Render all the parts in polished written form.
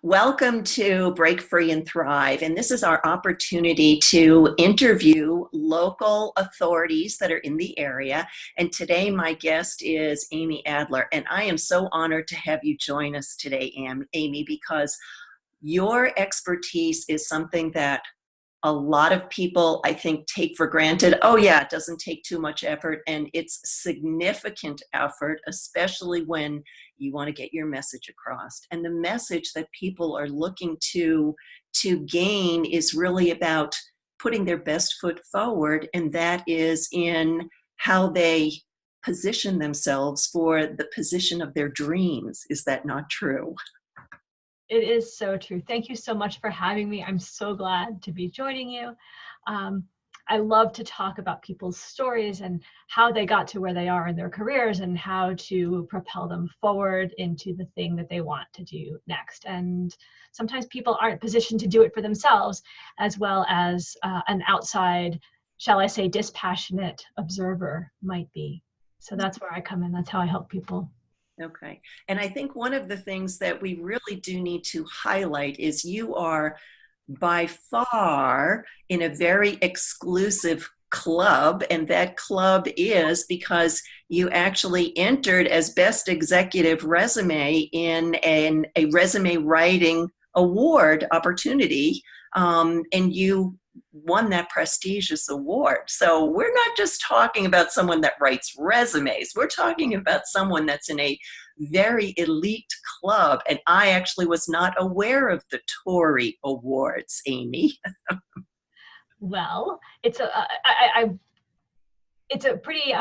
Welcome to Break Free and Thrive. And this is our opportunity to interview local authorities that are in the area. And today my guest is Amy Adler. And I am so honored to have you join us today, Amy, because your expertise is something that a lot of people, I think, take for granted. Oh yeah, it doesn't take too much effort, and it's significant effort, especially when you want to get your message across. And the message that people are looking to gain is really about putting their best foot forward, and that is in how they position themselves for the position of their dreams. Is that not true? It is so true. Thank you so much for having me. I'm so glad to be joining you. I love to talk about people's stories and how they got to where they are in their careers and how to propel them forward into the thing that they want to do next. And sometimes people aren't positioned to do it for themselves, as well as an outside, shall I say, dispassionate observer might be. So that's where I come in. That's how I help people. Okay. And I think one of the things that we really do need to highlight is you are by far in a very exclusive club, and that club is because you actually entered as Best Executive Resume in a resume writing award opportunity, and you won that prestigious award. So we're not just talking about someone that writes resumes. We're talking about someone that's in a very elite club. And I actually was not aware of the Tory Awards, Amy. Well, it's a pretty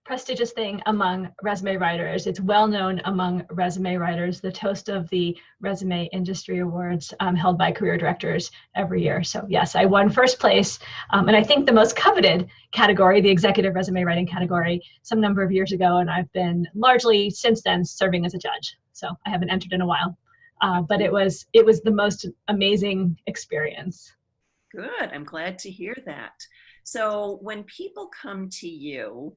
prestigious thing among resume writers. It's well known among resume writers, the toast of the Resume Industry Awards held by career directors every year. So yes, I won first place. And I think the most coveted category, the executive resume writing category, some number of years ago. And I've been largely since then serving as a judge. So I haven't entered in a while. But it was the most amazing experience. Good. I'm glad to hear that. So when people come to you,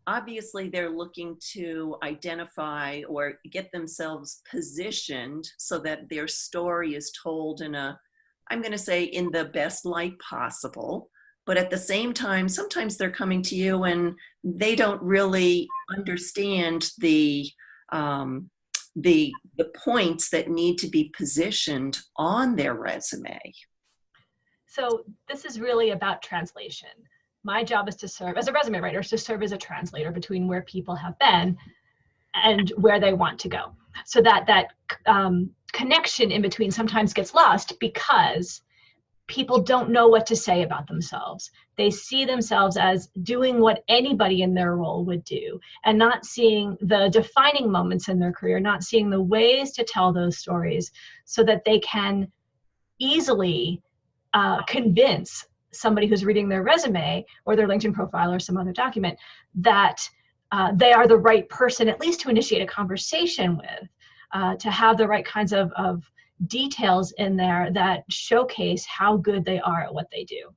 obviously they're looking to identify or get themselves positioned so that their story is told in I'm going to say, in the best light possible. But at the same time, sometimes they're coming to you and they don't really understand the points that need to be positioned on their resume. So this is really about translation. My job is to serve, as a resume writer, is to serve as a translator between where people have been and where they want to go. So that connection in between sometimes gets lost because people don't know what to say about themselves. They see themselves as doing what anybody in their role would do and not seeing the defining moments in their career, not seeing the ways to tell those stories so that they can easily convince somebody who's reading their resume or their LinkedIn profile or some other document that they are the right person, at least to initiate a conversation with, to have the right kinds of details in there that showcase how good they are at what they do.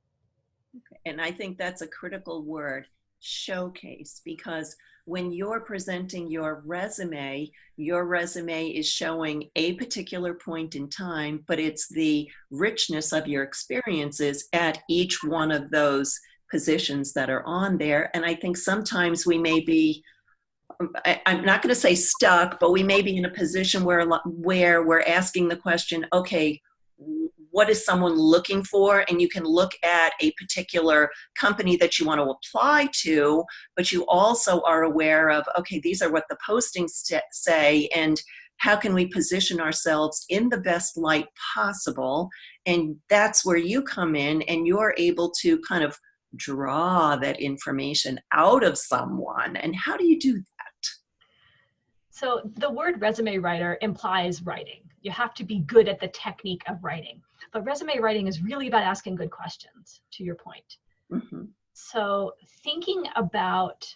And I think that's a critical word, showcase, because when you're presenting your resume is showing a particular point in time, but it's the richness of your experiences at each one of those positions that are on there. And I think sometimes we may be, I'm not going to say stuck, but we may be in a position where we're asking the question, okay, what is someone looking for? And you can look at a particular company that you want to apply to, but you also are aware of, okay, these are what the postings say, and how can we position ourselves in the best light possible? And that's where you come in and you're able to kind of draw that information out of someone. And how do you do that? So the word resume writer implies writing. You have to be good at the technique of writing. But resume writing is really about asking good questions, to your point. Mm-hmm. So thinking about,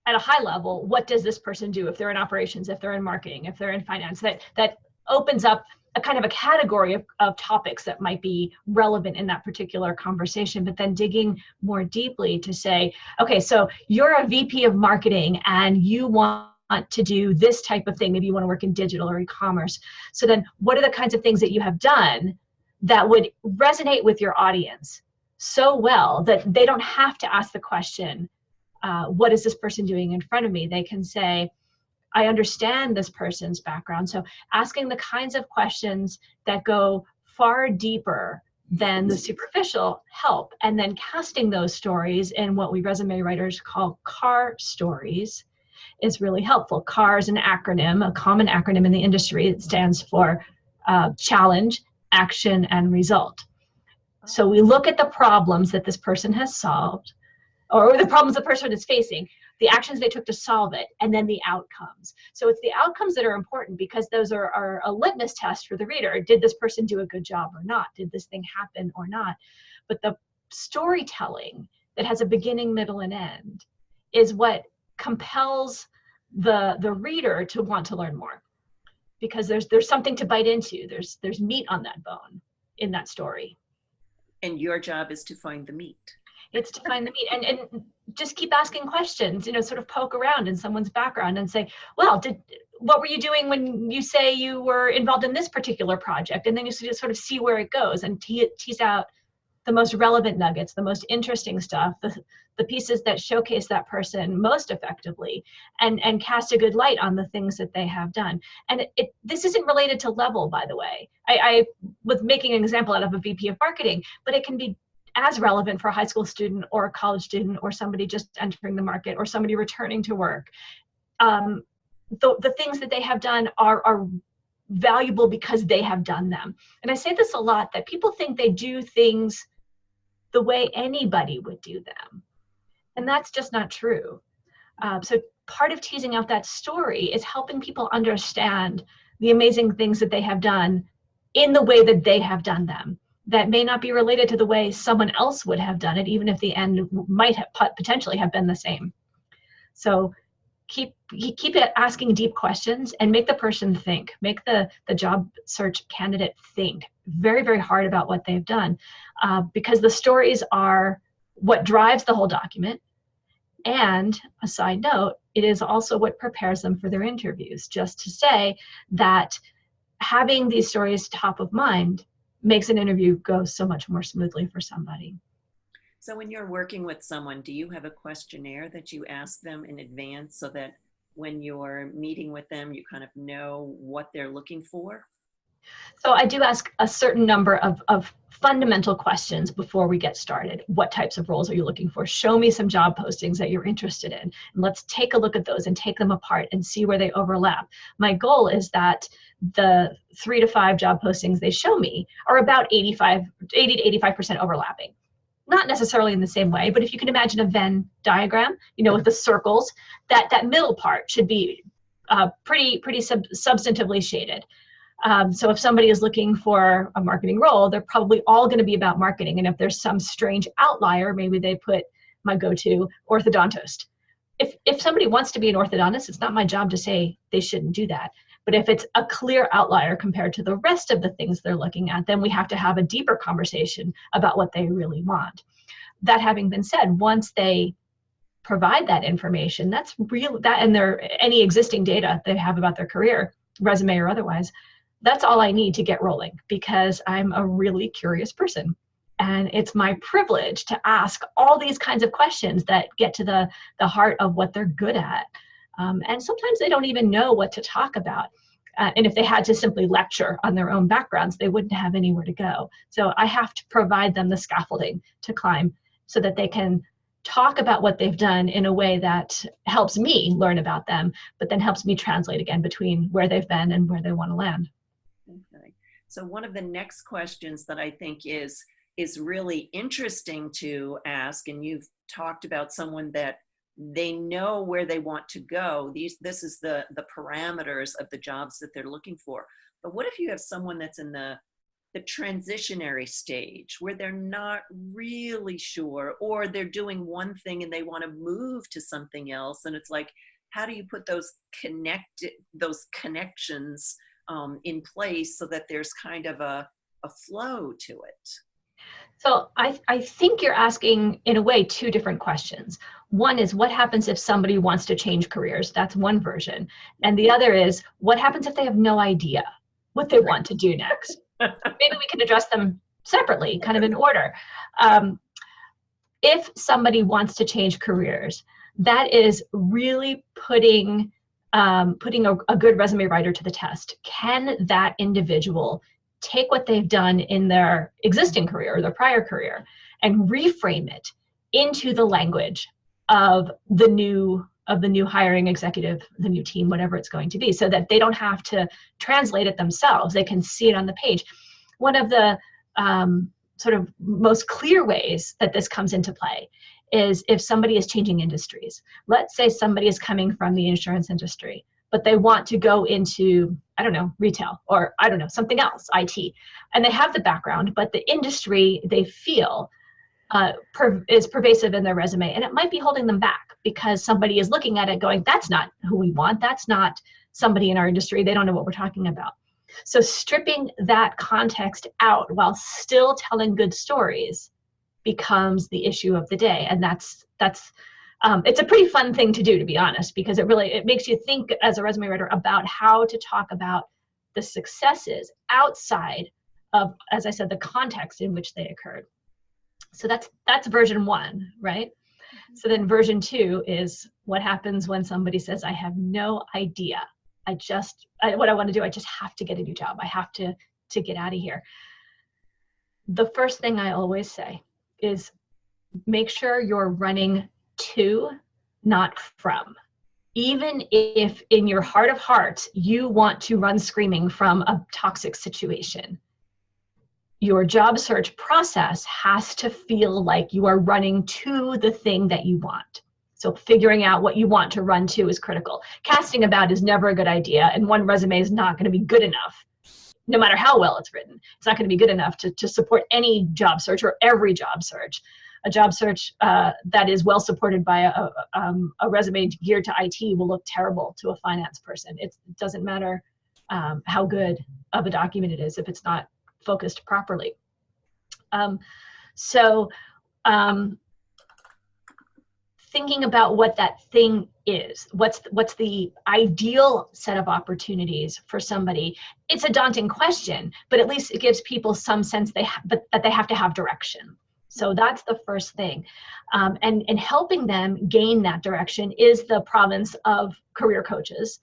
at a high level, what does this person do if they're in operations, if they're in marketing, if they're in finance, that opens up a kind of a category of topics that might be relevant in that particular conversation, but then digging more deeply to say, okay, so you're a VP of marketing and you want want to do this type of thing. Maybe you want to work in digital or e-commerce. So then what are the kinds of things that you have done that would resonate with your audience so well that they don't have to ask the question, what is this person doing in front of me? They can say, I understand this person's background. So asking the kinds of questions that go far deeper than the superficial help, and then casting those stories in what we resume writers call CAR stories is really helpful. CAR is an acronym, a common acronym in the industry. It stands for challenge, action, and result. So we look at the problems that this person has solved, or the problems the person is facing, the actions they took to solve it, and then the outcomes. So it's the outcomes that are important, because those are a litmus test for the reader. Did this person do a good job or not? Did this thing happen or not? But the storytelling that has a beginning, middle, and end is what compels the reader to want to learn more, because there's something to bite into. There's meat on that bone in that story. And your job is to find the meat. It's to find the meat, and just keep asking questions, sort of poke around in someone's background and say, well, what were you doing when you say you were involved in this particular project? And then you sort of see where it goes and tease out the most relevant nuggets, the most interesting stuff, the pieces that showcase that person most effectively, and cast a good light on the things that they have done. And this isn't related to level, by the way. I was making an example out of a VP of marketing, but it can be as relevant for a high school student or a college student or somebody just entering the market or somebody returning to work. The things that they have done are valuable because they have done them. And I say this a lot, that people think they do things the way anybody would do them. And that's just not true. So part of teasing out that story is helping people understand the amazing things that they have done in the way that they have done them, that may not be related to the way someone else would have done it, even if the end might have potentially have been the same. So keep asking deep questions and make the person think, make the job search candidate think very, very hard about what they've done, because the stories are what drives the whole document. And a side note, it is also what prepares them for their interviews. Just to say that having these stories top of mind makes an interview go so much more smoothly for somebody. So when you're working with someone, do you have a questionnaire that you ask them in advance so that when you're meeting with them, you kind of know what they're looking for? So I do ask a certain number of fundamental questions before we get started. What types of roles are you looking for? Show me some job postings that you're interested in. And let's take a look at those and take them apart and see where they overlap. My goal is that the 3 to 5 job postings they show me are about 80 to 85% overlapping. Not necessarily in the same way, but if you can imagine a Venn diagram, with the circles, that middle part should be pretty substantively shaded. So if somebody is looking for a marketing role, they're probably all going to be about marketing. And if there's some strange outlier, maybe they put my go-to orthodontist. If somebody wants to be an orthodontist, it's not my job to say they shouldn't do that. But if it's a clear outlier compared to the rest of the things they're looking at, then we have to have a deeper conversation about what they really want. That having been said, once they provide that information, that's real, that and any existing data they have about their career, resume or otherwise, that's all I need to get rolling, because I'm a really curious person. And it's my privilege to ask all these kinds of questions that get to the heart of what they're good at. And sometimes they don't even know what to talk about. And if they had to simply lecture on their own backgrounds, they wouldn't have anywhere to go. So I have to provide them the scaffolding to climb so that they can talk about what they've done in a way that helps me learn about them, but then helps me translate again between where they've been and where they want to land. Okay. So one of the next questions that I think is really interesting to ask, and you've talked about someone that they know where they want to go. This is the parameters of the jobs that they're looking for. But what if you have someone that's in the transitionary stage where they're not really sure, or they're doing one thing and they want to move to something else, and it's like, how do you put those connections in place so that there's kind of a flow to it? So I think you're asking, in a way, two different questions. One is, what happens if somebody wants to change careers? That's one version. And the other is, what happens if they have no idea what they want to do next? Maybe we can address them separately, kind of in order. If somebody wants to change careers, that is really putting a good resume writer to the test. Can that individual take what they've done in their existing career or their prior career and reframe it into the language of the new hiring executive, the new team, whatever it's going to be, so that they don't have to translate it themselves. They can see it on the page. One of the sort of most clear ways that this comes into play is if somebody is changing industries. Let's say somebody is coming from the insurance industry, but they want to go into, I don't know, retail, or I don't know, something else, IT. And they have the background, but the industry they feel is pervasive in their resume, and it might be holding them back because somebody is looking at it going, that's not who we want. That's not somebody in our industry. They don't know what we're talking about. So stripping that context out while still telling good stories becomes the issue of the day. And that's it's a pretty fun thing to do, to be honest, because it makes you think as a resume writer about how to talk about the successes outside of, as I said, the context in which they occurred. So that's version one, right? Mm-hmm. So then version two is what happens when somebody says, I have no idea. What I want to do, I just have to get a new job. I have to get out of here. The first thing I always say is make sure you're running to, not from. Even if in your heart of hearts, you want to run screaming from a toxic situation, your job search process has to feel like you are running to the thing that you want. So figuring out what you want to run to is critical. Casting about is never a good idea, and one resume is not going to be good enough, no matter how well it's written. It's not going to be good enough to support any job search or every job search. A job search that is well supported by a resume geared to IT will look terrible to a finance person. It doesn't matter how good of a document it is if it's not focused properly. Thinking about what that thing is, what's the ideal set of opportunities for somebody. It's a daunting question, but at least it gives people some sense that they have to have direction. So that's the first thing. And helping them gain that direction is the province of career coaches,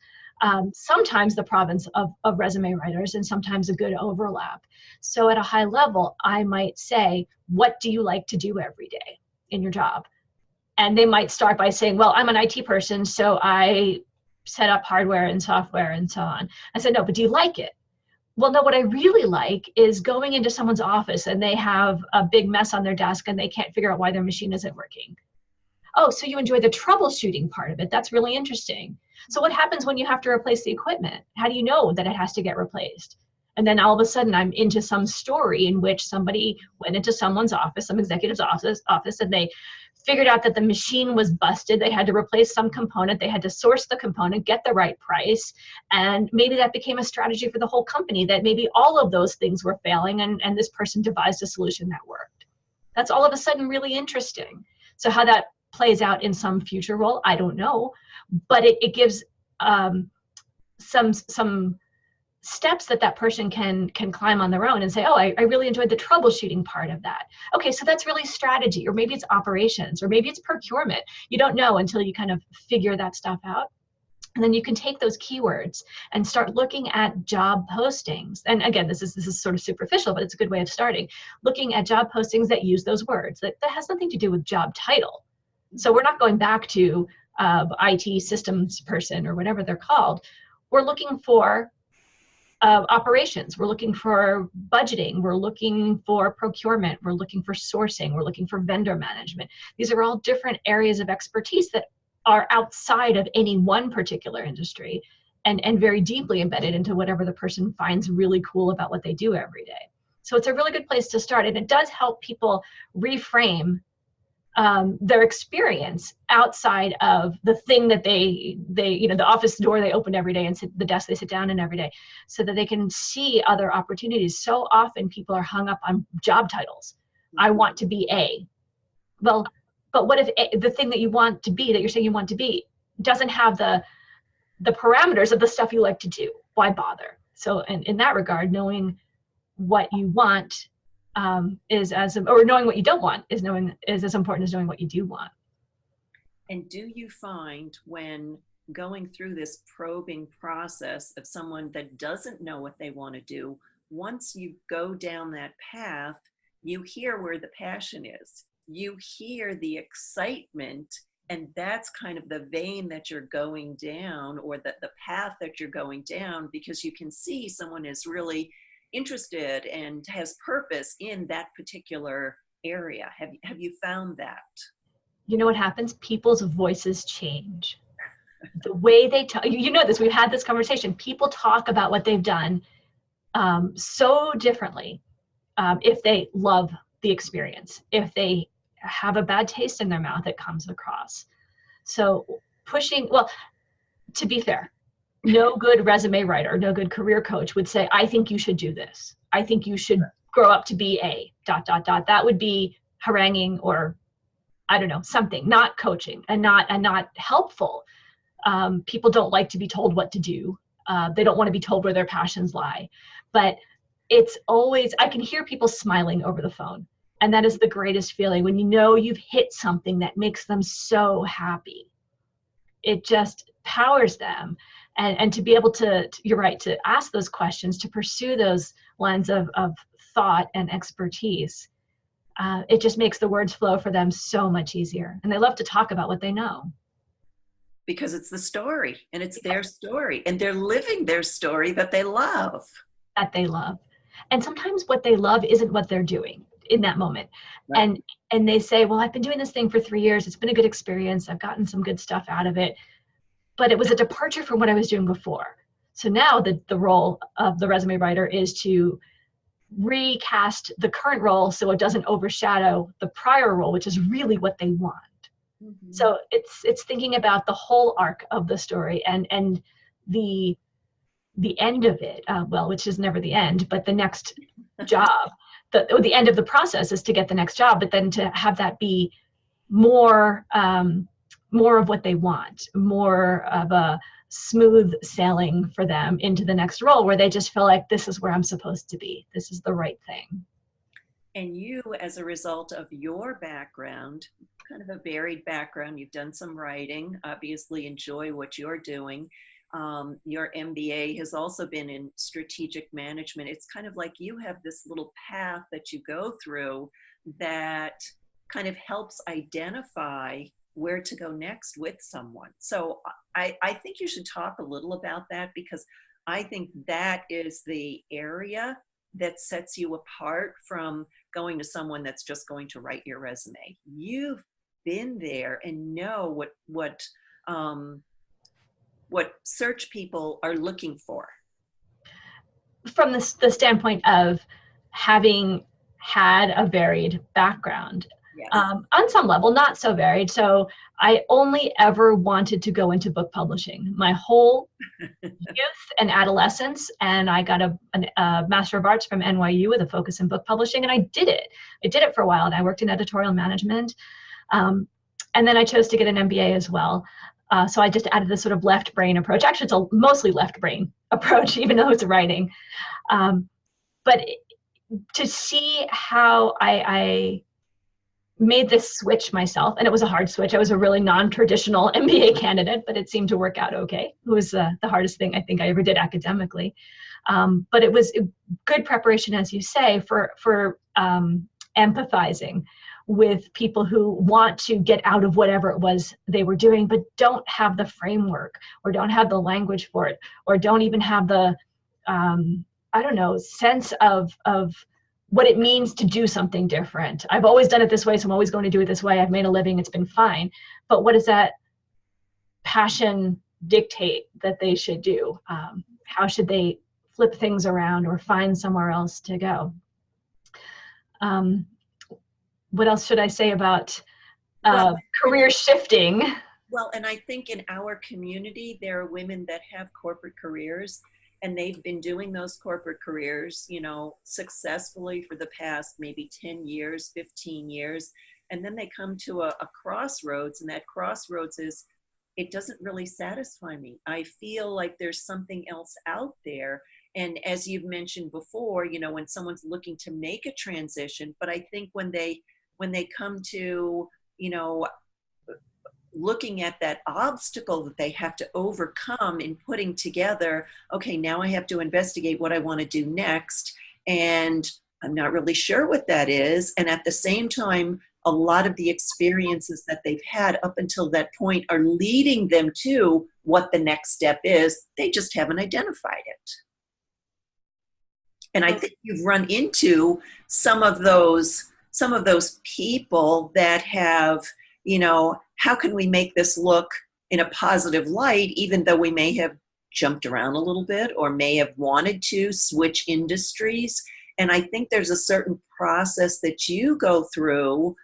sometimes the province of resume writers, and sometimes a good overlap. So at a high level, I might say, what do you like to do every day in your job? And they might start by saying, well, I'm an IT person, so I set up hardware and software and so on. I said, no, but do you like it? Well, no, what I really like is going into someone's office and they have a big mess on their desk and they can't figure out why their machine isn't working. Oh, so you enjoy the troubleshooting part of it. That's really interesting. So what happens when you have to replace the equipment? How do you know that it has to get replaced? And then all of a sudden I'm into some story in which somebody went into someone's office, some executive's office, and they figured out that the machine was busted. They had to replace some component. They had to source the component, get the right price. And maybe that became a strategy for the whole company, that maybe all of those things were failing and this person devised a solution that worked. That's all of a sudden really interesting. So how that plays out in some future role, I don't know, but it gives some steps that person can climb on their own and say, oh, I really enjoyed the troubleshooting part of that. Okay, so that's really strategy, or maybe it's operations, or maybe it's procurement. You don't know until you kind of figure that stuff out. And then you can take those keywords and start looking at job postings. And again, this is sort of superficial, but it's a good way of starting. Looking at job postings that use those words. That has nothing to do with job title. So we're not going back to IT systems person or whatever they're called. We're looking for operations, we're looking for budgeting, we're looking for procurement, we're looking for sourcing, we're looking for vendor management. These are all different areas of expertise that are outside of any one particular industry and very deeply embedded into whatever the person finds really cool about what they do every day. So it's a really good place to start, and it does help people reframe their experience outside of the thing that they the office door they open every day and the desk they sit down in every day, so that they can see other opportunities. So often people are hung up on job titles. I want to be A. Well, but what if the thing that you want to be, that you're saying you want to be, doesn't have the parameters of the stuff you like to do? Why bother? So in that regard, knowing what you want or knowing what you don't want is as important as knowing what you do want. And do you find when going through this probing process of someone that doesn't know what they want to do, once you go down that path, you hear where the passion is, you hear the excitement, and that's kind of the vein that you're going down, or the path that you're going down, because you can see someone is really interested and has purpose in that particular area. Have you found that? You know what happens? People's voices change. The way they talk, you know this, we've had this conversation. People talk about what they've done so differently if they love the experience. If they have a bad taste in their mouth, it comes across. So to be fair, no good resume writer, no good career coach would say, I think you should do this. I think you should grow up to be a ... That would be haranguing, or I don't know, something, not coaching and not helpful. People don't like to be told what to do. They don't want to be told where their passions lie. But it's always, I can hear people smiling over the phone. And that is the greatest feeling, when you know you've hit something that makes them so happy. It just powers them. And to be able to, you're right, to ask those questions, to pursue those lines of thought and expertise, it just makes the words flow for them so much easier. And they love to talk about what they know. Because it's the story, and it's their story, and they're living their story that they love. And sometimes what they love isn't what they're doing in that moment. Right. And they say, well, I've been doing this thing for 3 years. It's been a good experience. I've gotten some good stuff out of it, but it was a departure from what I was doing before. So now the role of the resume writer is to recast the current role so it doesn't overshadow the prior role, which is really what they want. Mm-hmm. So it's thinking about the whole arc of the story and the end of it, which is never the end, but the next job. The end of the process is to get the next job, but then to have that be more of what they want, more of a smooth sailing for them into the next role, where they just feel like, this is where I'm supposed to be. This is the right thing. And you, as a result of your background, kind of a varied background, you've done some writing, obviously enjoy what you're doing. Your MBA has also been in strategic management. It's kind of like you have this little path that you go through that kind of helps identify where to go next with someone. So I think you should talk a little about that, because I think that is the area that sets you apart from going to someone that's just going to write your resume. You've been there and know what search people are looking for. From the standpoint of having had a varied background. Yes. On some level, not so varied. So I only ever wanted to go into book publishing my whole youth and adolescence. And I got a Master of Arts from NYU with a focus in book publishing. And I did it. I did it for a while. And I worked in editorial management. And then I chose to get an MBA as well. So I just added this sort of left brain approach. Actually, it's a mostly left brain approach, even though it's writing. But to see how I made this switch myself, and it was a hard switch. I was a really non-traditional MBA candidate, but it seemed to work out okay. It was the hardest thing I think I ever did academically. But it was good preparation, as you say, for empathizing with people who want to get out of whatever it was they were doing, but don't have the framework, or don't have the language for it, or don't even have the, sense of what it means to do something different. I've always done it this way, so I'm always going to do it this way. I've made a living, it's been fine. But what does that passion dictate that they should do? How should they flip things around or find somewhere else to go? What else should I say about career shifting? Well, and I think in our community, there are women that have corporate careers, and they've been doing those corporate careers, you know, successfully for the past maybe 10 years, 15 years. And then they come to a crossroads, and that crossroads is, it doesn't really satisfy me. I feel like there's something else out there. And as you've mentioned before, you know, when someone's looking to make a transition, but I think when they come to, you know, looking at that obstacle that they have to overcome in putting together, okay, now I have to investigate what I want to do next. And I'm not really sure what that is. And at the same time, a lot of the experiences that they've had up until that point are leading them to what the next step is. They just haven't identified it. And I think you've run into some of those people that have, you know, how can we make this look in a positive light, even though we may have jumped around a little bit or may have wanted to switch industries. And I think there's a certain process that you go through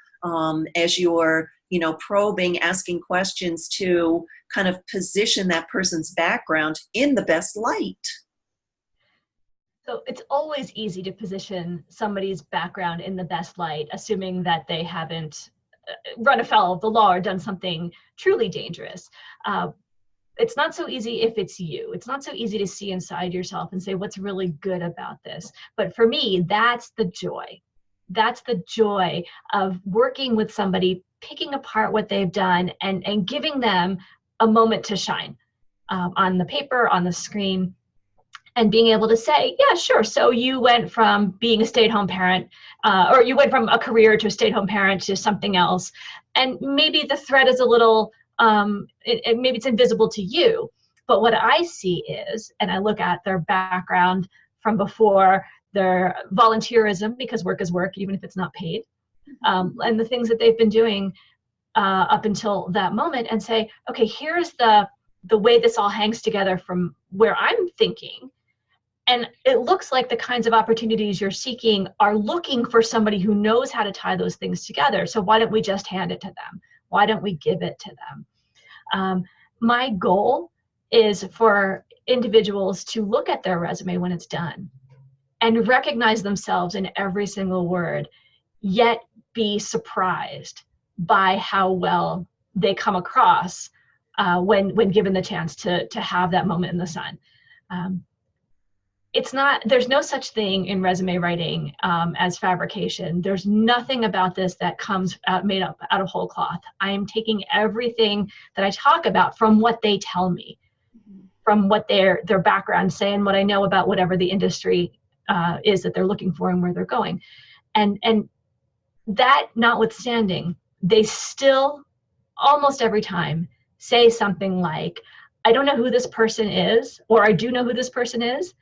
as you're, you know, probing, asking questions to kind of position that person's background in the best light. So it's always easy to position somebody's background in the best light, assuming that they haven't run afoul of the law or done something truly dangerous. It's not so easy if it's you. It's not so easy to see inside yourself and say, what's really good about this? But for me, that's the joy. That's the joy of working with somebody, picking apart what they've done and giving them a moment to shine on the paper, on the screen, and being able to say, yeah, sure. So you went from being a stay-at-home parent, or you went from a career to a stay-at-home parent to something else. And maybe the thread is a little, maybe it's invisible to you. But what I see is, and I look at their background from before, their volunteerism, because work is work, even if it's not paid, and the things that they've been doing up until that moment, and say, okay, here's the way this all hangs together from where I'm thinking. And it looks like the kinds of opportunities you're seeking are looking for somebody who knows how to tie those things together. So why don't we just hand it to them? Why don't we give it to them? My goal is for individuals to look at their resume when it's done and recognize themselves in every single word, yet be surprised by how well they come across when given the chance to have that moment in the sun. There's no such thing in resume writing as fabrication. There's nothing about this that comes made up out of whole cloth. I am taking everything that I talk about from what they tell me, from what their background say, and what I know about whatever the industry is that they're looking for and where they're going. And that notwithstanding, they still almost every time say something like, I don't know who this person is, or I do know who this person is,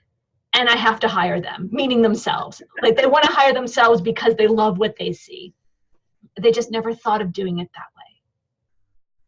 and I have to hire them, meaning themselves. Like they want to hire themselves because they love what they see. They just never thought of doing it that way.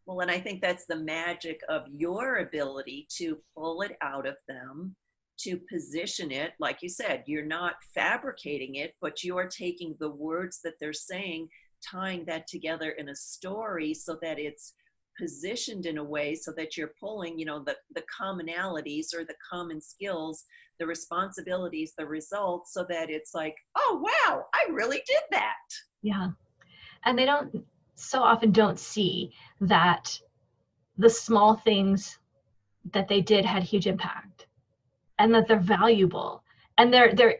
Well, and I think that's the magic of your ability to pull it out of them, to position it. Like you said, you're not fabricating it, but you're taking the words that they're saying, tying that together in a story so that it's positioned in a way so that you're pulling, you know, the commonalities or the common skills, the responsibilities, the results, so that it's like, oh, wow, I really did that. Yeah. And they so often don't see that the small things that they did had huge impact, and that they're valuable, and they're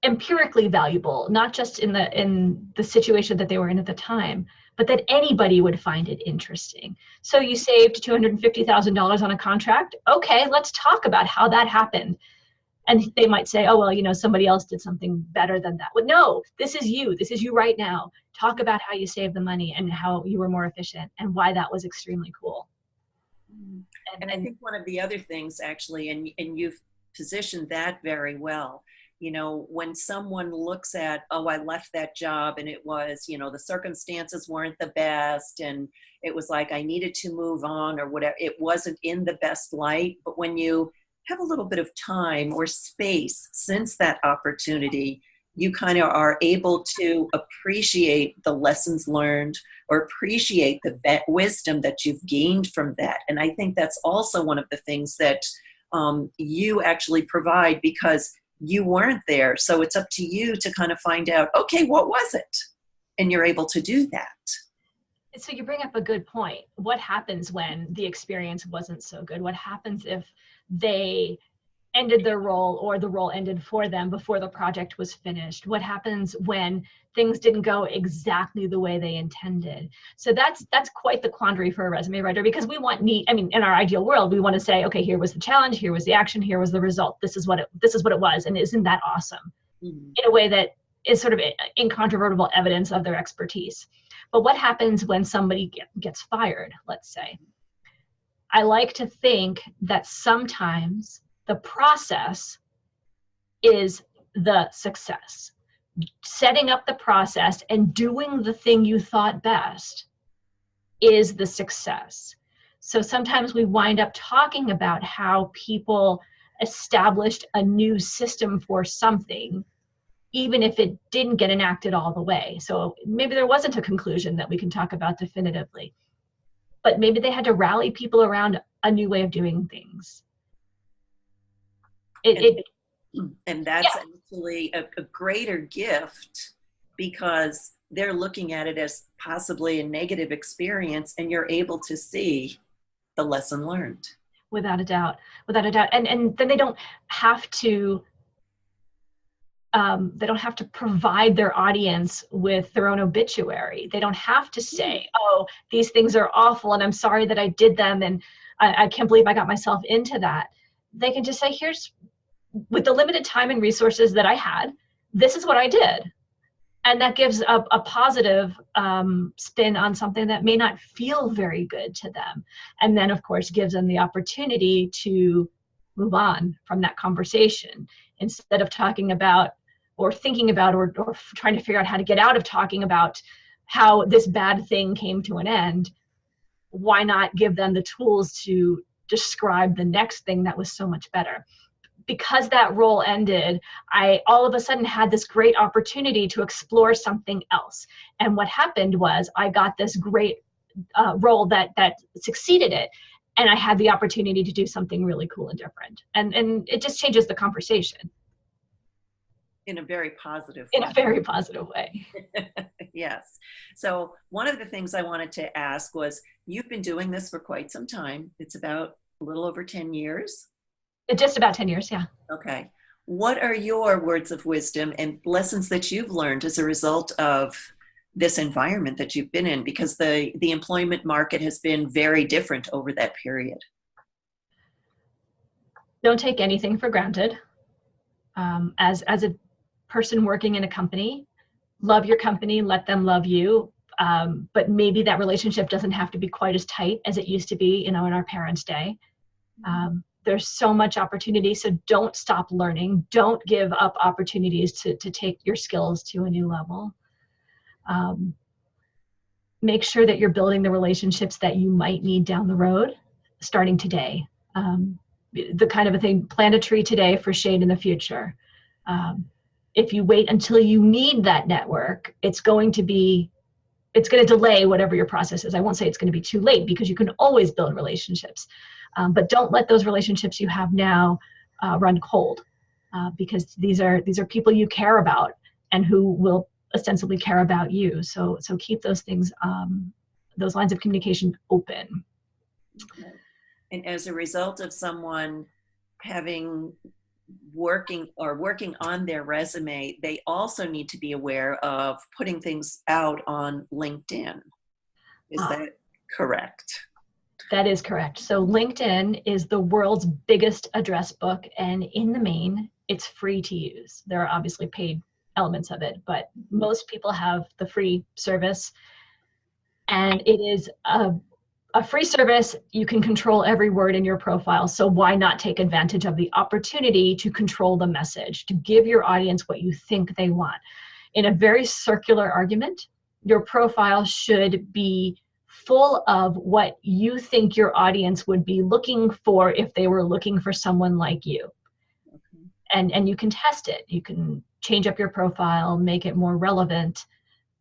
empirically valuable, not just in the situation that they were in at the time, but that anybody would find it interesting. So you saved $250,000 on a contract. Okay, let's talk about how that happened. And they might say, oh, well, you know, somebody else did something better than that. Well, no, this is you. This is you right now. Talk about how you saved the money and how you were more efficient and why that was extremely cool. And I think one of the other things, actually, and you've positioned that very well, you know, when someone looks at, oh, I left that job and it was, you know, the circumstances weren't the best and it was like I needed to move on or whatever, it wasn't in the best light. But when you have a little bit of time or space since that opportunity, you kind of are able to appreciate the lessons learned or appreciate the wisdom that you've gained from that. And I think that's also one of the things that you actually provide because you weren't there. So it's up to you to kind of find out, okay, what was it? And you're able to do that. So you bring up a good point. What happens when the experience wasn't so good? What happens if they ended their role or the role ended for them before the project was finished? What happens when things didn't go exactly the way they intended? So that's quite the quandary for a resume writer, because we want in our ideal world, we want to say, okay, here was the challenge, here was the action, here was the result. This is what it was. And isn't that awesome? Mm-hmm. In a way that is sort of incontrovertible evidence of their expertise. But what happens when somebody gets fired, let's say? I like to think that sometimes the process is the success. Setting up the process and doing the thing you thought best is the success. So sometimes we wind up talking about how people established a new system for something, even if it didn't get enacted all the way. So maybe there wasn't a conclusion that we can talk about definitively, but maybe they had to rally people around a new way of doing things. And that's actually a greater gift, because they're looking at it as possibly a negative experience, and you're able to see the lesson learned. Without a doubt. And then they don't have to provide their audience with their own obituary. They don't have to say, oh, these things are awful and I'm sorry that I did them and I can't believe I got myself into that. They can just say, here's, with the limited time and resources that I had, this is what I did. And that gives a positive spin on something that may not feel very good to them. And then, of course, gives them the opportunity to move on from that conversation, instead of talking about or thinking about or trying to figure out how to get out of talking about how this bad thing came to an end. Why not give them the tools to describe the next thing that was so much better? Because that role ended, I all of a sudden had this great opportunity to explore something else. And what happened was I got this great role that succeeded it. And I had the opportunity to do something really cool and different. And it just changes the conversation. In a very positive way. In a very positive way. Yes. So one of the things I wanted to ask was, you've been doing this for quite some time. It's about a little over 10 years. Just about 10 years, yeah. Okay. What are your words of wisdom and lessons that you've learned as a result of this environment that you've been in? Because the employment market has been very different over that period. Don't take anything for granted. As a person working in a company, love your company, let them love you. But maybe that relationship doesn't have to be quite as tight as it used to be, in our parents' day. There's so much opportunity, so don't stop learning. Don't give up opportunities to take your skills to a new level. Make sure that you're building the relationships that you might need down the road, starting today. The kind of a thing, plant a tree today for shade in the future. If you wait until you need that network, it's going to delay whatever your process is. I won't say it's going to be too late, because you can always build relationships. But don't let those relationships you have now run cold, because these are people you care about and who will ostensibly care about you. So keep those things, those lines of communication open. Okay. And as a result of someone working on their resume, they also need to be aware of putting things out on LinkedIn. Is that correct? That is correct. So LinkedIn is the world's biggest address book, and in the main, it's free to use. There are obviously paid elements of it, but most people have the free service, and it is a free service. You can control every word in your profile, so why not take advantage of the opportunity to control the message, to give your audience what you think they want? In a very circular argument, your profile should be full of what you think your audience would be looking for if they were looking for someone like you. Okay. And you can test it. You can change up your profile, make it more relevant,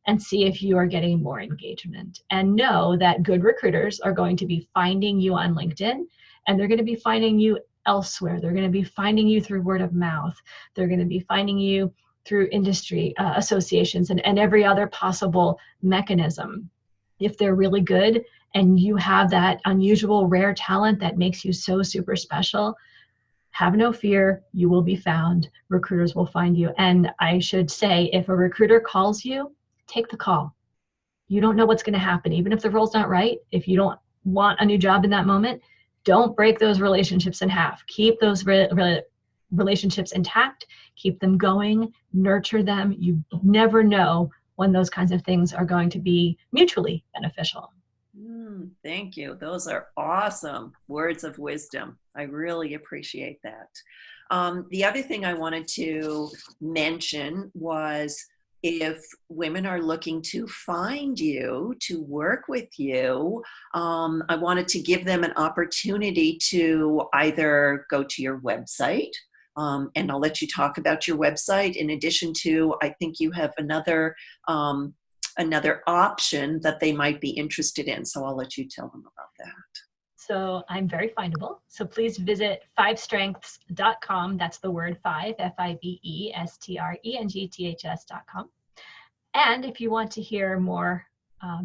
and see if you are getting more engagement. And know that good recruiters are going to be finding you on LinkedIn, and they're going to be finding you elsewhere. They're going to be finding you through word of mouth. They're going to be finding you through industry associations and every other possible mechanism. If they're really good and you have that unusual, rare talent that makes you so super special, have no fear, you will be found. Recruiters will find you. And I should say, if a recruiter calls you, take the call. You don't know what's going to happen. Even if the role's not right, if you don't want a new job in that moment, don't break those relationships in half. Keep those relationships intact, keep them going, nurture them. You never know when those kinds of things are going to be mutually beneficial. Thank you. Those are awesome words of wisdom. I really appreciate that. The other thing I wanted to mention was, if women are looking to find you, to work with you, I wanted to give them an opportunity to either go to your website, and I'll let you talk about your website. In addition to, I think you have another option that they might be interested in. So I'll let you tell them about that. So I'm very findable. So please visit fivestrengths.com. That's the word five, fivestrengths.com. And if you want to hear more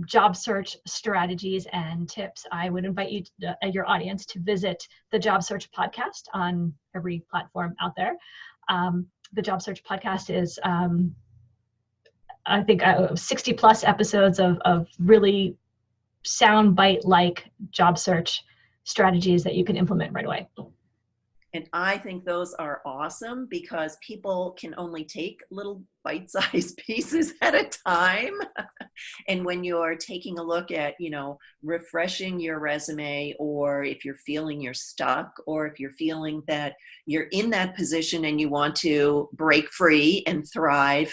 job search strategies and tips, I would invite you, your audience, to visit the Job Search Podcast on every platform out there. The Job Search Podcast is, I think, 60 plus episodes of really soundbite-like job search strategies that you can implement right away. And I think those are awesome, because people can only take little bite-sized pieces at a time. And when you're taking a look at, refreshing your resume, or if you're feeling you're stuck, or if you're feeling that you're in that position and you want to break free and thrive,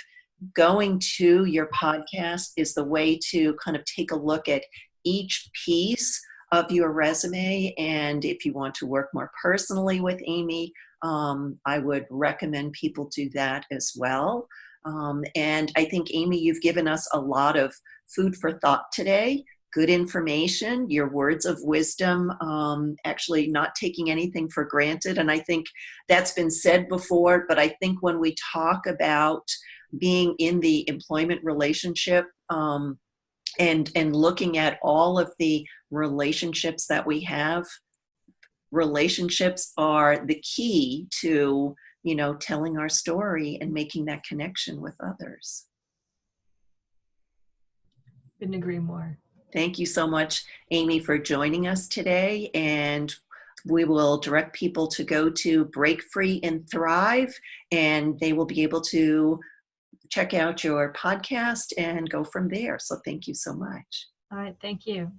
going to your podcast is the way to kind of take a look at each piece of your resume. And if you want to work more personally with Amy, I would recommend people do that as well. And I think, Amy, you've given us a lot of food for thought today. Good information, your words of wisdom, actually not taking anything for granted. And I think that's been said before, but I think when we talk about being in the employment relationship, and looking at all of the relationships that we have, relationships are the key to, telling our story and making that connection with others. Couldn't agree more. Thank you so much, Amy, for joining us today. And we will direct people to go to Break Free and Thrive, and they will be able to check out your podcast and go from there. So thank you so much. All right. Thank you.